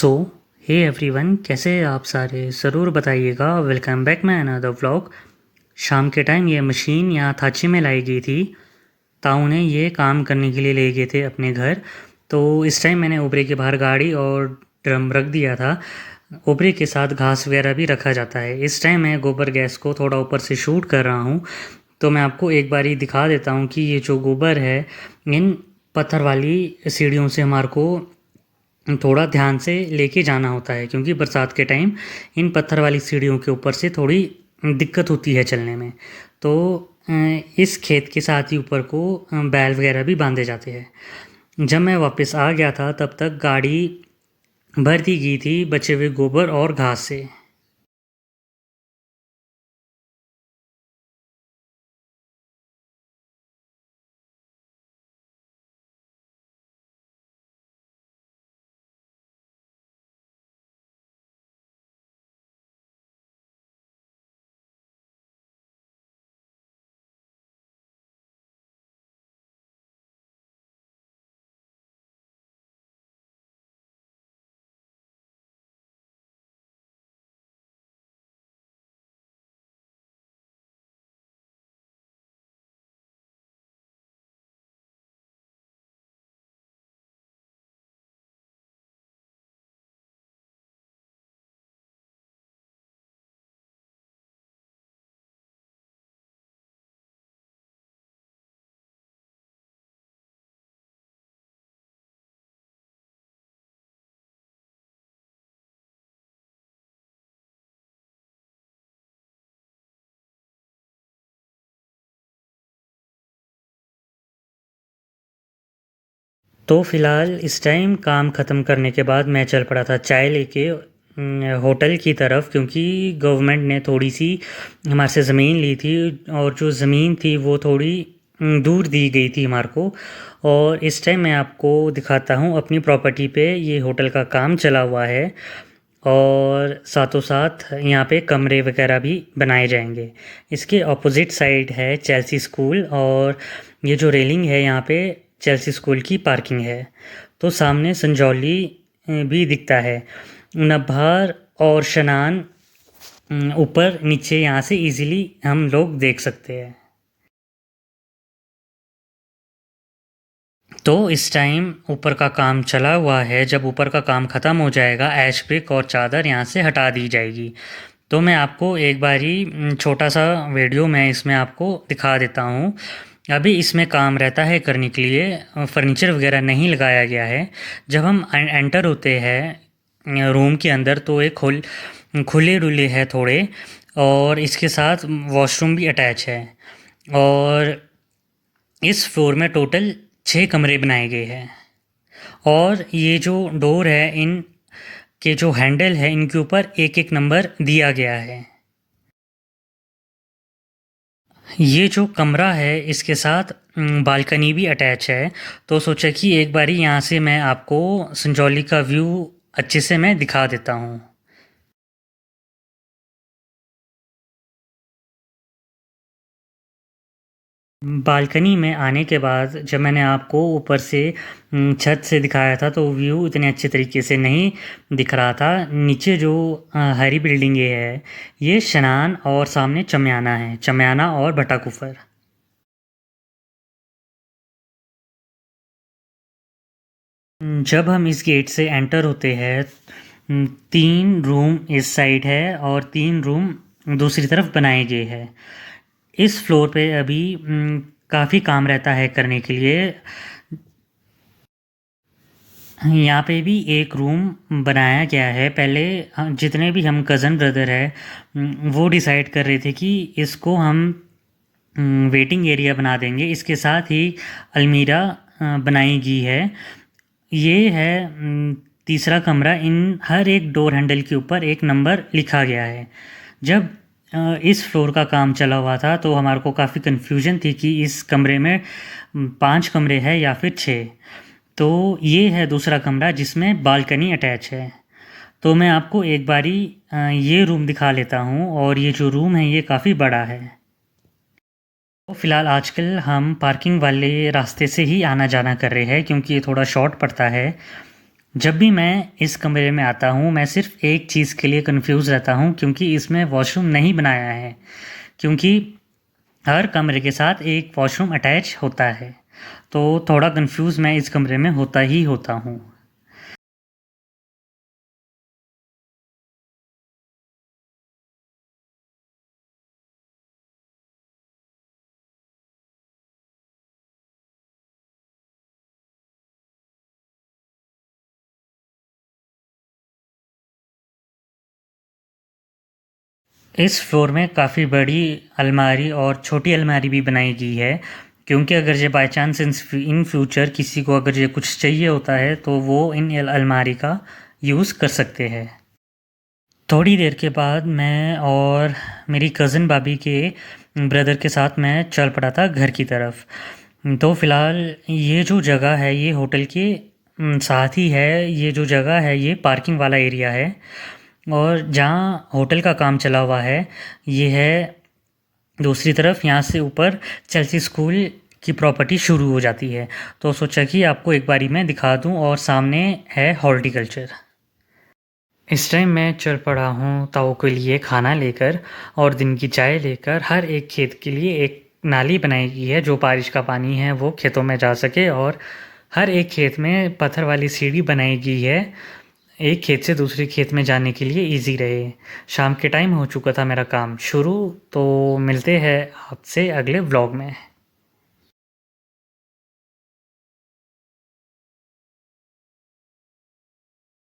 सो hey everyone, कैसे हैं आप सारे? ज़रूर बताइएगा। Welcome back my another vlog. शाम के टाइम ये मशीन यहाँ थाची में लाई गई थी। ताऊ ने ये काम करने के लिए ले गए थे अपने घर। तो इस टाइम मैंने ओबरे के बाहर गाड़ी और ड्रम रख दिया था। ओबरे के साथ घास वगैरह भी रखा जाता है। इस टाइम मैं गोबर गैस को थोड़ा ऊपर से शूट कर रहा हूँ। तो मैं आपको एक बारी दिखा देता हूँ कि ये जो गोबर है, इन पत्थर वाली सीढ़ियों से हमारे को थोड़ा ध्यान से लेके जाना होता है, क्योंकि बरसात के टाइम इन पत्थर वाली सीढ़ियों के ऊपर से थोड़ी दिक्कत होती है चलने में। तो इस खेत के साथ ही ऊपर को बैल वगैरह भी बांधे जाते हैं। जब मैं वापस आ गया था तब तक गाड़ी भर दी गई थी बचे हुए गोबर और घास से। तो फ़िलहाल इस टाइम काम ख़त्म करने के बाद मैं चल पड़ा था चाय लेके होटल की तरफ, क्योंकि गवर्नमेंट ने थोड़ी सी हमारे से ज़मीन ली थी और जो ज़मीन थी वो थोड़ी दूर दी गई थी हमारे को। और इस टाइम मैं आपको दिखाता हूँ अपनी प्रॉपर्टी पे ये होटल का काम चला हुआ है, और साथों साथ यहाँ पे कमरे वगैरह भी बनाए जाएंगे। इसके ऑपोजिट साइड है चेल्सी स्कूल, और ये जो रेलिंग है यहाँ पे चेल्सी स्कूल की पार्किंग है। तो सामने संजौली भी दिखता है। नब्हार और शनान ऊपर नीचे यहाँ से इजीली हम लोग देख सकते हैं। तो इस टाइम ऊपर का काम चला हुआ है। जब ऊपर का काम ख़त्म हो जाएगा, ऐश ब्रिक और चादर यहाँ से हटा दी जाएगी। तो मैं आपको एक बारी छोटा सा वीडियो मैं इसमें आपको दिखा देता हूँ। अभी इसमें काम रहता है करने के लिए, फर्नीचर वगैरह नहीं लगाया गया है। जब हम एंटर होते हैं रूम के अंदर, तो एक खुले डुले है थोड़े, और इसके साथ वॉशरूम भी अटैच है। और इस फ्लोर में टोटल 6 कमरे बनाए गए हैं। और ये जो डोर है, इन के जो हैंडल है, इनके ऊपर एक एक नंबर दिया गया है। ये जो कमरा है इसके साथ बालकनी भी अटैच है। तो सोचा कि एक बारी यहाँ से मैं आपको संजौली का व्यू अच्छे से मैं दिखा देता हूँ। बालकनी में आने के बाद जब मैंने आपको ऊपर से छत से दिखाया था, तो व्यू इतने अच्छे तरीके से नहीं दिख रहा था। नीचे जो हरी बिल्डिंग ये है, ये शनान, और सामने चम्याना है, चम्याना और भटाकुफर। जब हम इस गेट से एंटर होते हैं, 3 रूम इस साइड है और 3 रूम दूसरी तरफ बनाए गए हैं। इस फ्लोर पे अभी काफ़ी काम रहता है करने के लिए। यहाँ पे भी एक रूम बनाया गया है। पहले जितने भी हम कज़न ब्रदर है, वो डिसाइड कर रहे थे कि इसको हम वेटिंग एरिया बना देंगे। इसके साथ ही अलमीरा बनाई गई है। ये है तीसरा कमरा। इन हर एक डोर हैंडल के ऊपर एक नंबर लिखा गया है। जब इस फ्लोर का काम चला हुआ था, तो हमारे को काफ़ी कन्फ्यूजन थी कि इस कमरे में 5 कमरे हैं या फिर 6। तो ये है दूसरा कमरा जिसमें बालकनी अटैच है। तो मैं आपको एक बारी ये रूम दिखा लेता हूँ, और ये जो रूम है ये काफ़ी बड़ा है। तो फ़िलहाल आजकल हम पार्किंग वाले रास्ते से ही आना जाना कर रहे हैं, क्योंकि ये थोड़ा शॉर्ट पड़ता है। जब भी मैं इस कमरे में आता हूँ मैं सिर्फ एक चीज़ के लिए कंफ्यूज रहता हूँ क्योंकि इसमें वॉशरूम नहीं बनाया है, क्योंकि हर कमरे के साथ एक वॉशरूम अटैच होता है। तो थोड़ा कंफ्यूज मैं इस कमरे में होता ही होता हूँ। इस फ्लोर में काफ़ी बड़ी अलमारी और छोटी अलमारी भी बनाई गई है, क्योंकि अगर ये बाय चांस इन फ्यूचर किसी को अगर ये कुछ चाहिए होता है तो वो इन अलमारी का यूज़ कर सकते हैं। थोड़ी देर के बाद मैं और मेरी कज़न भाभी के ब्रदर के साथ मैं चल पड़ा था घर की तरफ। तो फ़िलहाल ये जो जगह है ये होटल के साथ ही है। ये जो जगह है ये पार्किंग वाला एरिया है, और जहाँ होटल का काम चला हुआ है ये है दूसरी तरफ। यहाँ से ऊपर चेल्सी स्कूल की प्रॉपर्टी शुरू हो जाती है। तो सोचा कि आपको एक बारी मैं दिखा दूँ, और सामने है हॉर्टिकल्चर। इस टाइम मैं चल पड़ा हूँ ताऊ के लिए खाना लेकर और दिन की चाय लेकर। हर एक खेत के लिए एक नाली बनाई गई है जो बारिश का पानी है वो खेतों में जा सके, और हर एक खेत में पत्थर वाली सीढ़ी बनाई गई है एक खेत से दूसरे खेत में जाने के लिए इजी रहे। शाम के टाइम हो चुका था मेरा काम शुरू। तो मिलते हैं आपसे अगले व्लॉग में।